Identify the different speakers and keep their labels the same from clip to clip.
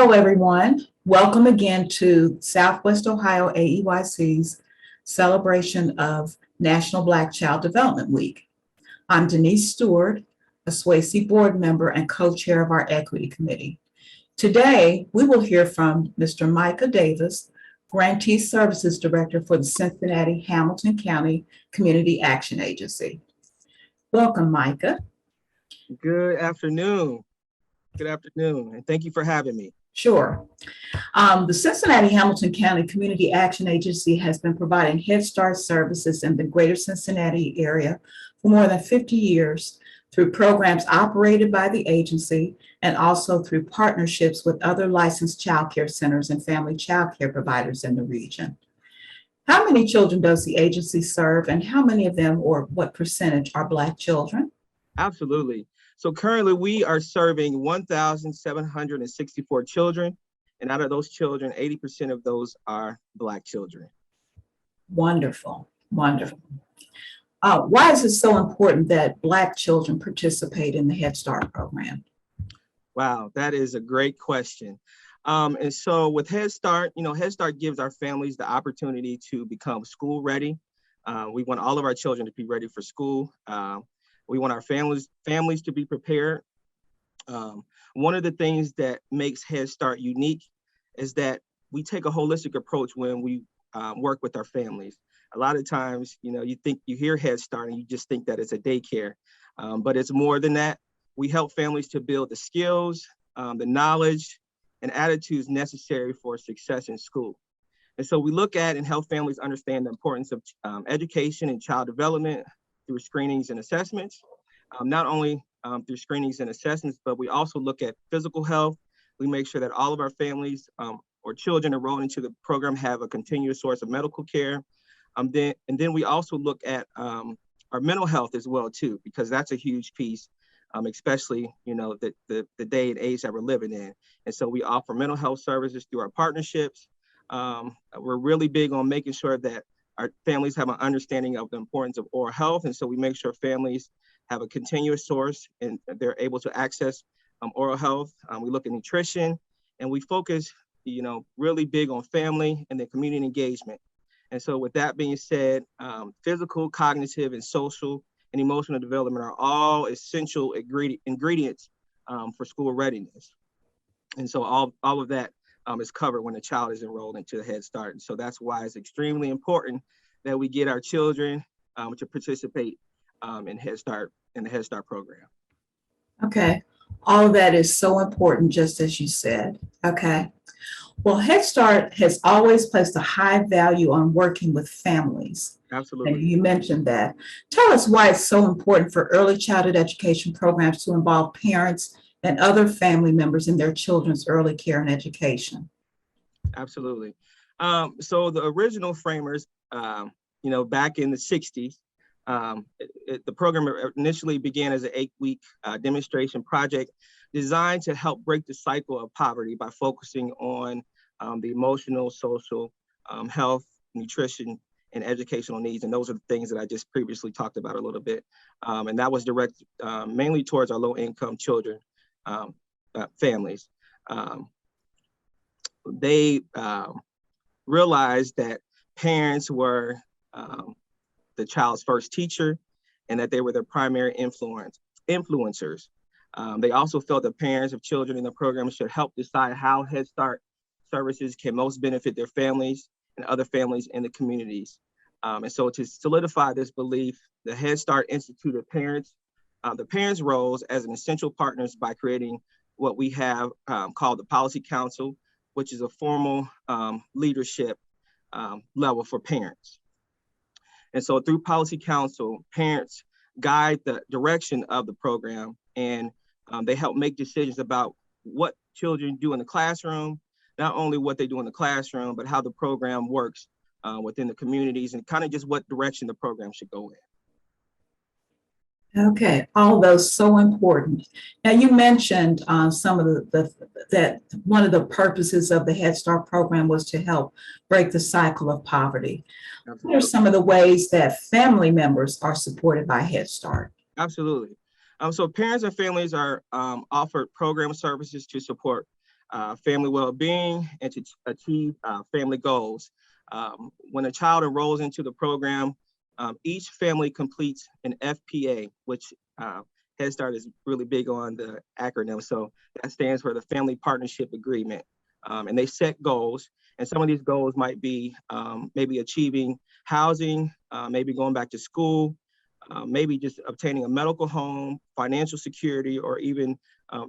Speaker 1: Hello, everyone. Welcome again to Southwest Ohio AEYC's celebration of National Black Child Development Week. I'm Denise Steward, a SWOAEYC board member and co-chair of our Equity Committee. Today, we will hear from Mr. Micah Davis, Grantee Services Director for the Cincinnati-Hamilton County Community Action Agency. Welcome, Micah.
Speaker 2: Good afternoon. Good afternoon, and thank you for having me.
Speaker 1: Sure. The Cincinnati-Hamilton County Community Action Agency has been providing Head Start services in the greater Cincinnati area for more than 50 years through programs operated by the agency and also through partnerships with other licensed child care centers and family child care providers in the region. How many children does the agency serve, and how many of them, or what percentage, are Black children?
Speaker 2: Absolutely. So currently we are serving 1,764 children, and out of those children, 80% of those are Black children.
Speaker 1: Wonderful, wonderful. Why is it so important that Black children participate in the Head Start program?
Speaker 2: Wow, that is a great question. And so with Head Start, Head Start gives our families the opportunity to become school ready. We want all of our children to be ready for school. We want our families to be prepared. One of the things that makes Head Start unique is that we take a holistic approach when we work with our families. A lot of times, you hear Head Start and you just think that it's a daycare, but it's more than that. We help families to build the skills, the knowledge, and attitudes necessary for success in school. And so we look at and help families understand the importance of education and child development through screenings and assessments, not only through screenings and assessments, but we also look at physical health. We make sure that all of our families or children enrolled into the program have a continuous source of medical care. And then we also look at our mental health as well too, because that's a huge piece, especially the day and age that we're living in. And so we offer mental health services through our partnerships. We're really big on making sure that our families have an understanding of the importance of oral health. And so we make sure families have a continuous source and they're able to access oral health. We look at nutrition, and we focus, really big on family and the community engagement. And so with that being said, physical, cognitive, and social and emotional development are all essential ingredients for school readiness. And so all of that is covered when a child is enrolled into the Head Start. And so that's why it's extremely important that we get our children to participate in the Head Start program.
Speaker 1: Okay, all of that is so important, just as you said. Okay, well, Head Start has always placed a high value on working with families.
Speaker 2: Absolutely.
Speaker 1: And you mentioned that. Tell us why it's so important for early childhood education programs to involve parents and other family members in their children's early care and education.
Speaker 2: Absolutely. So the original framers, back in the 60s, the program initially began as an 8-week demonstration project designed to help break the cycle of poverty by focusing on the emotional, social, health, nutrition, and educational needs. And those are the things that I just previously talked about a little bit. And that was directed mainly towards our low-income children, families. They realized that parents were the child's first teacher and that they were their primary influencers. They also felt that parents of children in the program should help decide how Head Start services can most benefit their families and other families in the communities. And so to solidify this belief, the Head Start instituted the parents' roles as an essential partners by creating what we have called the Policy Council, which is a formal leadership level for parents. And so through Policy Council, parents guide the direction of the program, and they help make decisions about what children do in the classroom, not only what they do in the classroom, but how the program works within the communities and kind of just what direction the program should go in.
Speaker 1: Okay, all those so important. Now you mentioned some of that one of the purposes of the Head Start program was to help break the cycle of poverty. Absolutely. What are some of the ways that family members are supported by Head Start?
Speaker 2: Absolutely. So parents and families are offered program services to support family well-being, and to achieve family goals. When a child enrolls into the program, each family completes an FPA, which Head Start is really big on the acronym. So that stands for the Family Partnership Agreement. And they set goals. And some of these goals might be maybe achieving housing, maybe going back to school, maybe just obtaining a medical home, financial security, or even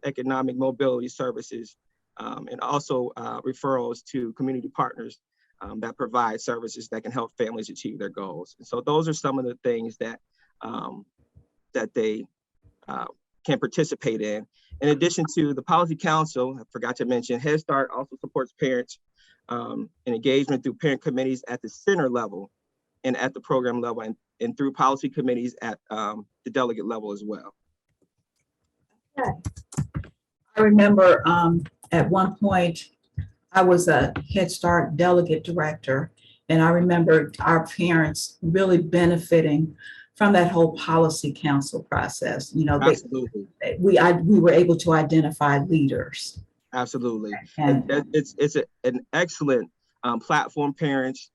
Speaker 2: economic mobility services, and also referrals to community partners that provide services that can help families achieve their goals. And so those are some of the things that that they can participate in. In addition to the Policy Council, I forgot to mention, Head Start also supports parents in engagement through parent committees at the center level and at the program level, and through policy committees at the delegate level as well.
Speaker 1: Okay. I remember at one point, I was a Head Start delegate director, and I remember our parents really benefiting from that whole policy council process. You know,
Speaker 2: Absolutely.
Speaker 1: we were able to identify leaders.
Speaker 2: Absolutely.
Speaker 1: And
Speaker 2: it's an excellent platform, parents,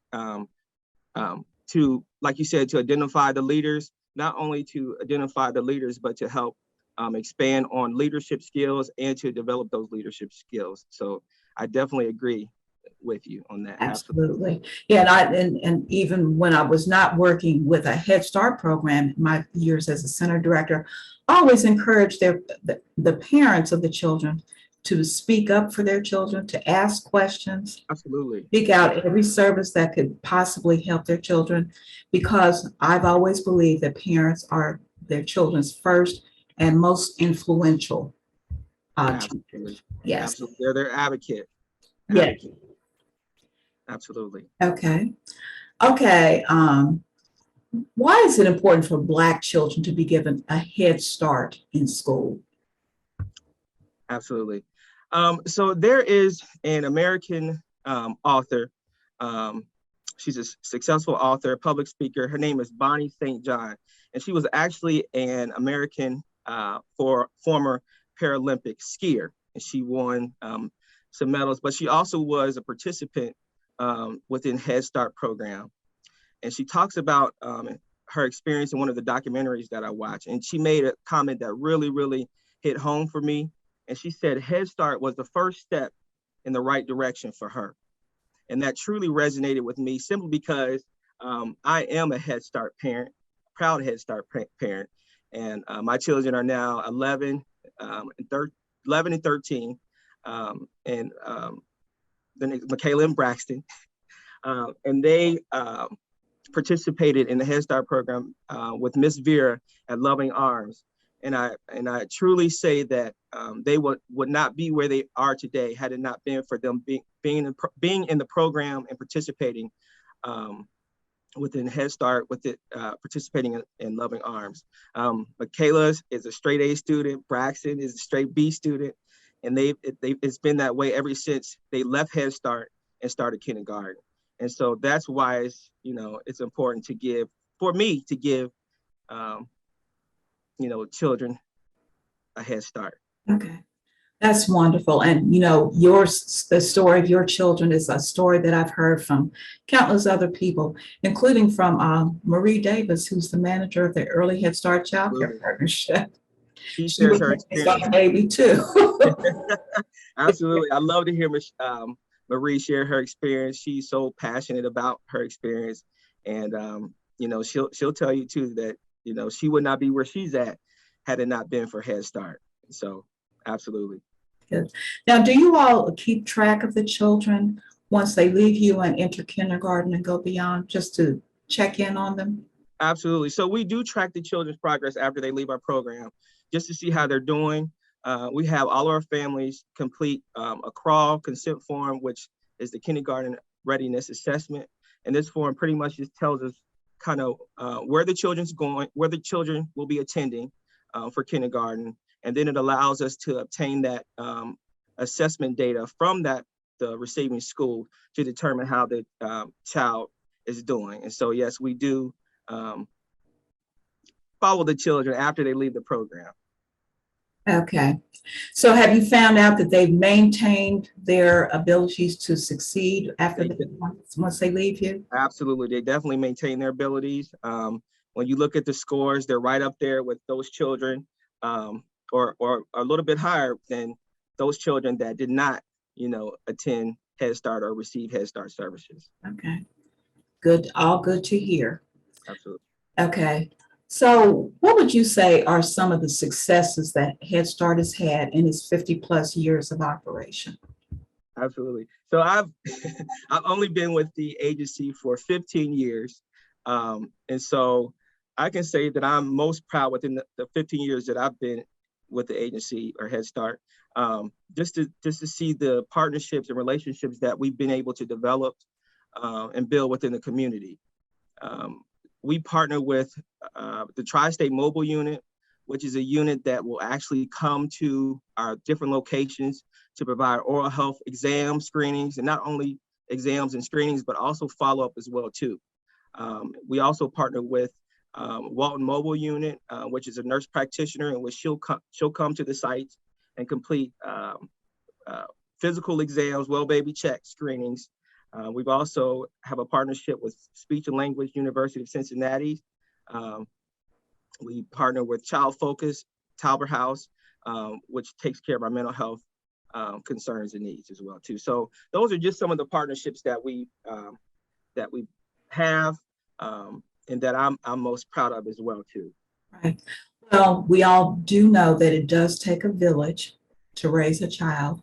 Speaker 2: to, like you said, to identify the leaders, not only to identify the leaders, but to help expand on leadership skills and to develop those leadership skills. So I definitely agree with you on that.
Speaker 1: Absolutely. Yeah, and even when I was not working with a Head Start program, in my years as a center director, I always encouraged the parents of the children to speak up for their children, to ask questions.
Speaker 2: Absolutely.
Speaker 1: Seek out every service that could possibly help their children, because I've always believed that parents are their children's first and most influential teachers. Yes.
Speaker 2: Absolutely. They're their advocate.
Speaker 1: Yes.
Speaker 2: Absolutely.
Speaker 1: Okay. Okay. Why is it important for Black children to be given a head start in school?
Speaker 2: Absolutely. So there is an American author. She's a successful author, public speaker. Her name is Bonnie St. John, and she was actually an American former Paralympic skier, and she won some medals, but she also was a participant within Head Start program. And she talks about her experience in one of the documentaries that I watched. And she made a comment that really, really hit home for me. And she said Head Start was the first step in the right direction for her. And that truly resonated with me, simply because I am a Head Start parent, proud Head Start parent. And my children are now 11 and 13. And then Michaela and Braxton. And they participated in the Head Start program with Miss Vera at Loving Arms. And I truly say that they would not be where they are today had it not been for them being in the program and participating within Head Start, with it participating in Loving Arms. Michaela is a straight A student. Braxton is a straight B student. And it's been that way ever since they left Head Start and started kindergarten. And so that's why it's important for me to give children a head start.
Speaker 1: Okay, that's wonderful. And the story of your children is a story that I've heard from countless other people, including from Marie Davis, who's the manager of the Early Head Start Child Care Partnership.
Speaker 2: She shares her experience.
Speaker 1: Baby too.
Speaker 2: Absolutely, I love to hear Marie share her experience. She's so passionate about her experience, and she'll tell you too that she would not be where she's at had it not been for Head Start. So absolutely.
Speaker 1: Good. Now, do you all keep track of the children once they leave you and enter kindergarten and go beyond, just to check in on them?
Speaker 2: Absolutely. So we do track the children's progress after they leave our program, just to see how they're doing. We have all of our families complete a crawl consent form, which is the kindergarten readiness assessment. And this form pretty much just tells us kind of where the children's going, where the children will be attending for kindergarten. And then it allows us to obtain that assessment data from the receiving school to determine how the child is doing. And so, yes, we do follow the children after they leave the program.
Speaker 1: Okay. So have you found out that they've maintained their abilities to succeed after
Speaker 2: They
Speaker 1: once they leave you?
Speaker 2: Absolutely, they definitely maintain their abilities. When you look at the scores, they're right up there with those children, or a little bit higher than those children that did not, attend Head Start or receive Head Start services.
Speaker 1: Okay. Good. All good to hear.
Speaker 2: Absolutely.
Speaker 1: Okay. So what would you say are some of the successes that Head Start has had in its 50 plus years of operation?
Speaker 2: Absolutely. So I've I've only been with the agency for 15 years. And so I can say that I'm most proud within the 15 years that I've been with the agency or Head Start, just to see the partnerships and relationships that we've been able to develop and build within the community. We partner with the Tri-State Mobile Unit, which is a unit that will actually come to our different locations to provide oral health exam screenings, and not only exams and screenings, but also follow-up as well too. We also partner with Walton Mobile Unit, which is a nurse practitioner, in which she'll come to the sites and complete physical exams, well baby check screenings. We've also have a partnership with Speech and Language University of Cincinnati. We partner with Child Focus, Talbot House, which takes care of our mental health concerns and needs as well too. So those are just some of the partnerships that we have, and that I'm most proud of as well too.
Speaker 1: Right. Well, we all do know that it does take a village to raise a child,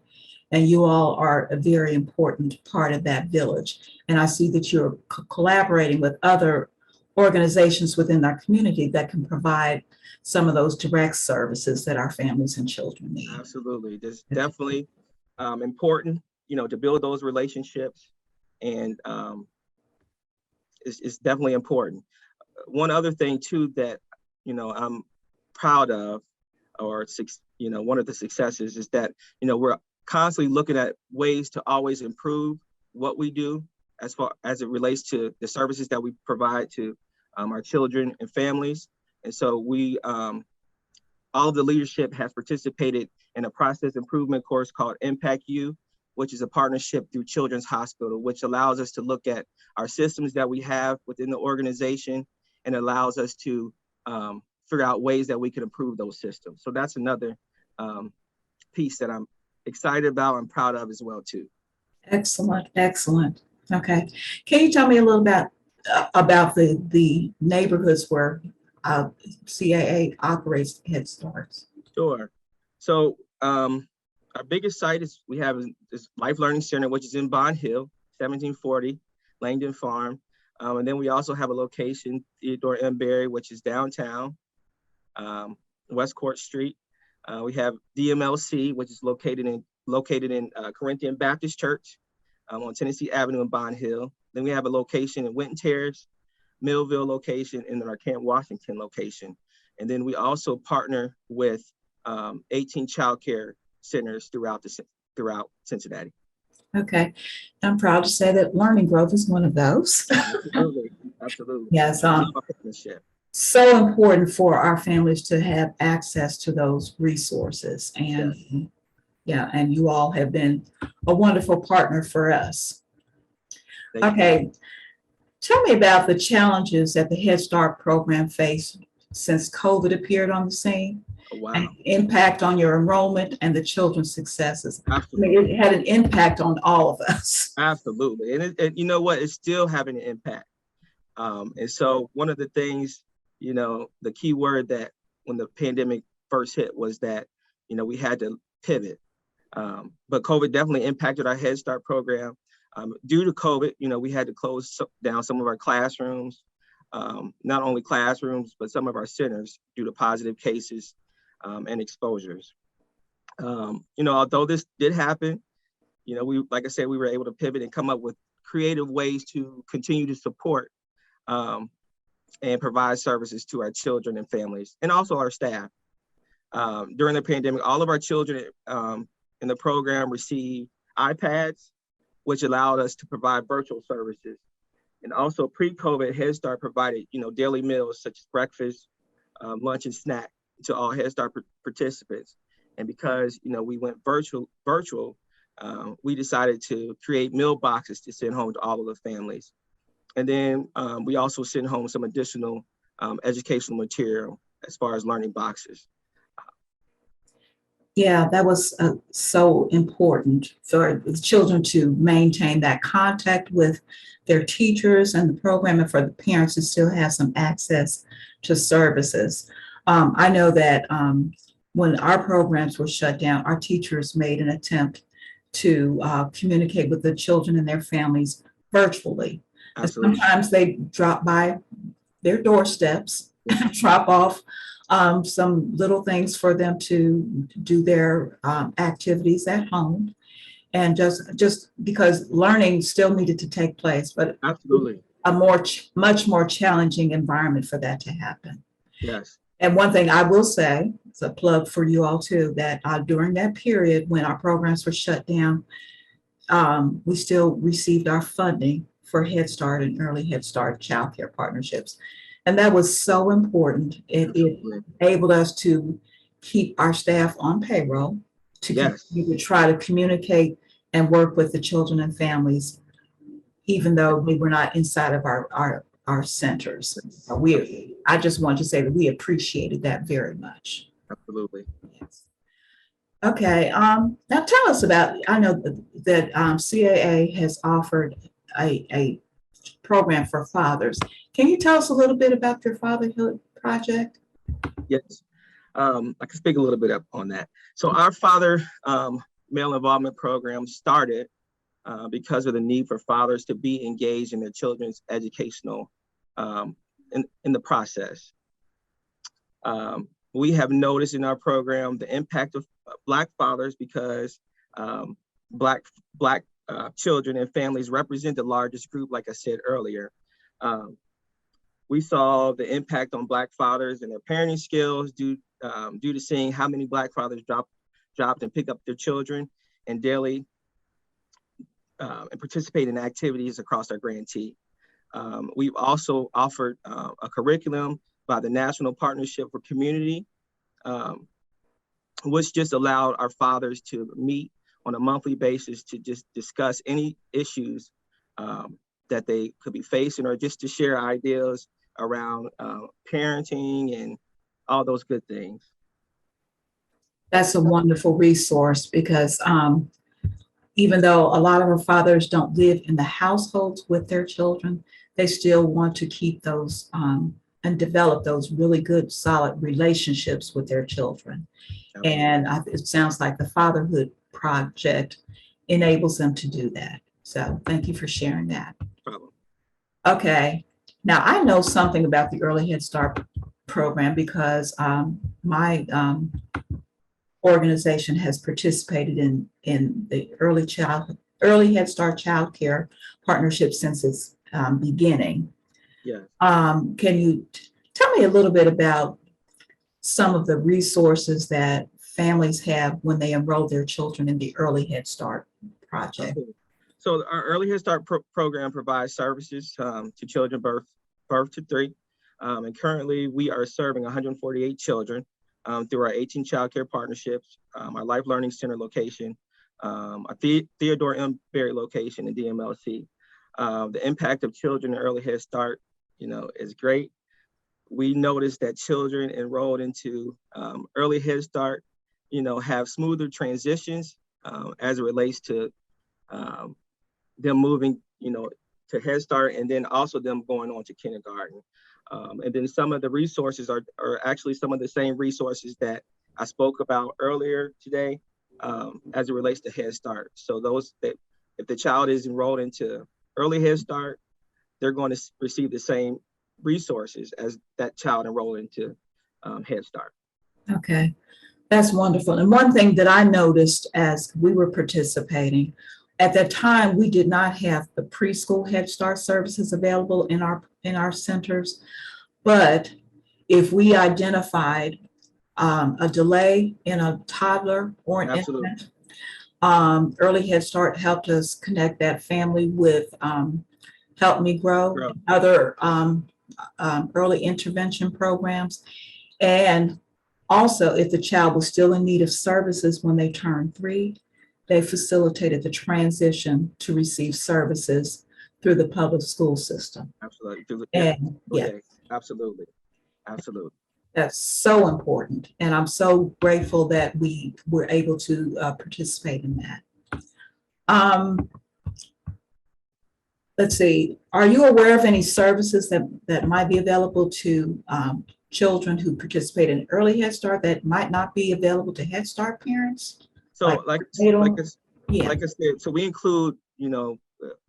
Speaker 1: and you all are a very important part of that village. And I see that you're collaborating with other organizations within our community that can provide some of those direct services that our families and children need.
Speaker 2: Absolutely. It's definitely important, to build those relationships, and it's definitely important. One other thing too that, I'm proud of, or, one of the successes is that, we're constantly looking at ways to always improve what we do as far as it relates to the services that we provide to our children and families. And so all of the leadership has participated in a process improvement course called Impact U, which is a partnership through Children's Hospital, which allows us to look at our systems that we have within the organization, and allows us to figure out ways that we can improve those systems. So that's another piece that I'm excited about and proud of as well too.
Speaker 1: Excellent, excellent. Okay. Can you tell me a little about the neighborhoods where CAA operates Head Starts?
Speaker 2: Sure. So our biggest site is Life Learning Center, which is in Bond Hill, 1740 Langdon Farm. And then we also have a location, Theodore M. Berry, which is downtown, West Court Street. We have DMLC, which is located in Corinthian Baptist Church on Tennessee Avenue in Bond Hill. Then we have a location in Winton Terrace, Millville location, and then our Camp Washington location. And then we also partner with 18 child care centers throughout Cincinnati.
Speaker 1: Okay. I'm proud to say that Learning Grove is one of those.
Speaker 2: Absolutely. Absolutely.
Speaker 1: Yes. So important for our families to have access to those resources. And yes. And you all have been a wonderful partner for us. Okay. Tell me about the challenges that the Head Start program faced since COVID appeared on the scene.
Speaker 2: Wow.
Speaker 1: And impact on your enrollment and the children's successes.
Speaker 2: Absolutely.
Speaker 1: I mean, it had an impact on all of us.
Speaker 2: Absolutely. And you know what? It's still having an impact. And so one of the things, the key word that when the pandemic first hit was that, we had to pivot. But COVID definitely impacted our Head Start program. Due to COVID, we had to close down some of our classrooms, not only classrooms, but some of our centers due to positive cases and exposures. Although this did happen, like I said, we were able to pivot and come up with creative ways to continue to support and provide services to our children and families, and also our staff. During the pandemic, all of our children in the program received iPads, which allowed us to provide virtual services. And also pre-COVID, Head Start provided, daily meals such as breakfast, lunch, and snack to all Head Start participants. And because, we went virtual, we decided to create meal boxes to send home to all of the families. And then we also sent home some additional educational material as far as learning boxes.
Speaker 1: Yeah, that was so important for the children to maintain that contact with their teachers and the program, and for the parents to still have some access to services. I know that when our programs were shut down, our teachers made an attempt to communicate with the children and their families virtually.
Speaker 2: Absolutely.
Speaker 1: Sometimes they drop by their doorsteps, drop off some little things for them to do their activities at home, and just because learning still needed to take place, but
Speaker 2: absolutely
Speaker 1: a much more challenging environment for that to happen.
Speaker 2: Yes.
Speaker 1: And one thing I will say, it's a plug for you all too, that during that period when our programs were shut down, we still received our funding for Head Start and Early Head Start child care partnerships. And that was so important. It enabled us to keep our staff on payroll, to continue to try to communicate and work with the children and families, even though we were not inside of our centers. I just want to say that we appreciated that very much.
Speaker 2: Absolutely.
Speaker 1: Yes. Okay. Now tell us about, I know that CAA has offered a program for fathers. Can you tell us a little bit about your fatherhood project?
Speaker 2: Yes, I can speak a little bit up on that. So our father male involvement program started because of the need for fathers to be engaged in their children's educational in the process. We have noticed in our program the impact of Black fathers because Black children and families represent the largest group, like I said earlier. We saw the impact on Black fathers and their parenting skills due to seeing how many Black fathers dropped and pick up their children and daily and participate in activities across our grantee. We've also offered a curriculum by the National Partnership for Community, which just allowed our fathers to meet on a monthly basis to just discuss any issues that they could be facing, or just to share ideas around parenting and all those good things.
Speaker 1: That's a wonderful resource because even though a lot of our fathers don't live in the households with their children, they still want to keep those and develop those really good, solid relationships with their children. Absolutely. And it sounds like the Fatherhood Project enables them to do that. So thank you for sharing that.
Speaker 2: No problem.
Speaker 1: Okay. Now I know something about the Early Head Start program because my organization has participated in the Early Head Start Child Care Partnership since its beginning.
Speaker 2: Yeah.
Speaker 1: Can you tell me a little bit about some of the resources that families have when they enroll their children in the Early Head Start project?
Speaker 2: Okay. So our Early Head Start program provides services to children birth to 3. And currently we are serving 148 children through our 18 child care partnerships, our Life Learning Center location, our Theodore M. Berry location in DMLC. The impact of children in Early Head Start, is great. We noticed that children enrolled into Early Head Start, have smoother transitions as it relates to them moving, to Head Start, and then also them going on to kindergarten. And then some of the resources are actually some of the same resources that I spoke about earlier today as it relates to Head Start. So those that, if the child is enrolled into Early Head Start, they're going to receive the same resources as that child enrolled into Head Start.
Speaker 1: Okay, that's wonderful. And one thing that I noticed as we were participating, at that time, we did not have the preschool Head Start services available in our centers. But if we identified a delay in a toddler or an infant, Early Head Start helped us connect that family with Help Me Grow, other early intervention programs. And Also, if the child was still in need of services when they turned 3, they facilitated the transition to receive services through the public school system.
Speaker 2: Absolutely.
Speaker 1: And yeah,
Speaker 2: Okay. Absolutely. Absolutely.
Speaker 1: that's so important. And I'm so grateful that we were able to participate in that. Let's see, are you aware of any services that might be available to children who participate in early Head Start that might not be available to Head Start parents?
Speaker 2: So like I said, so we include,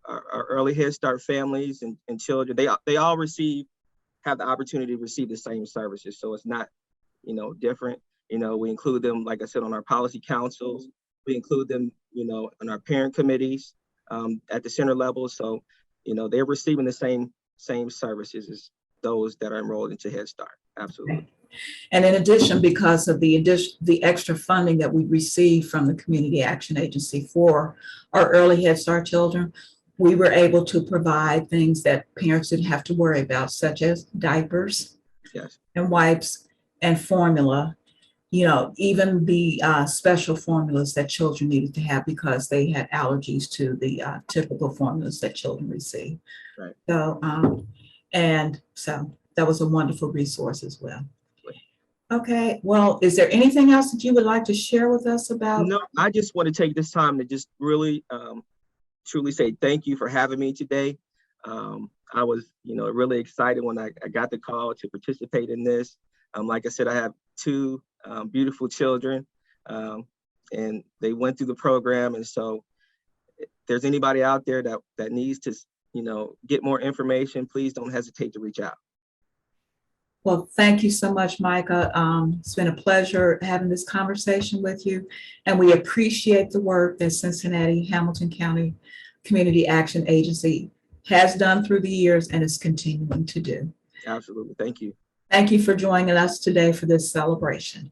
Speaker 2: our early Head Start families and children. They all have the opportunity to receive the same services. So it's not, different. We include them, like I said, on our policy councils. We include them, on our parent committees at the center level. So, they're receiving the same services as those that are enrolled into Head Start. Absolutely.
Speaker 1: And in addition, because of the extra funding that we receive from the Community Action Agency for our early Head Start children, we were able to provide things that parents didn't have to worry about, such as diapers,
Speaker 2: yes,
Speaker 1: and wipes and formula, even the special formulas that children needed to have because they had allergies to the typical formulas that children receive.
Speaker 2: Right.
Speaker 1: So that was a wonderful resource as well. Okay, well, is there anything else that you would like to share with us about?
Speaker 2: No, I just want to take this time to just really truly say thank you for having me today. I was, really excited when I got the call to participate in this. Like I said, I have 2 beautiful children, and they went through the program. And so if there's anybody out there that needs to, get more information, please don't hesitate to reach out.
Speaker 1: Well, thank you so much, Micah. It's been a pleasure having this conversation with you, and we appreciate the work that Cincinnati-Hamilton County Community Action Agency has done through the years and is continuing to do.
Speaker 2: Absolutely. Thank you.
Speaker 1: Thank you for joining us today for this celebration.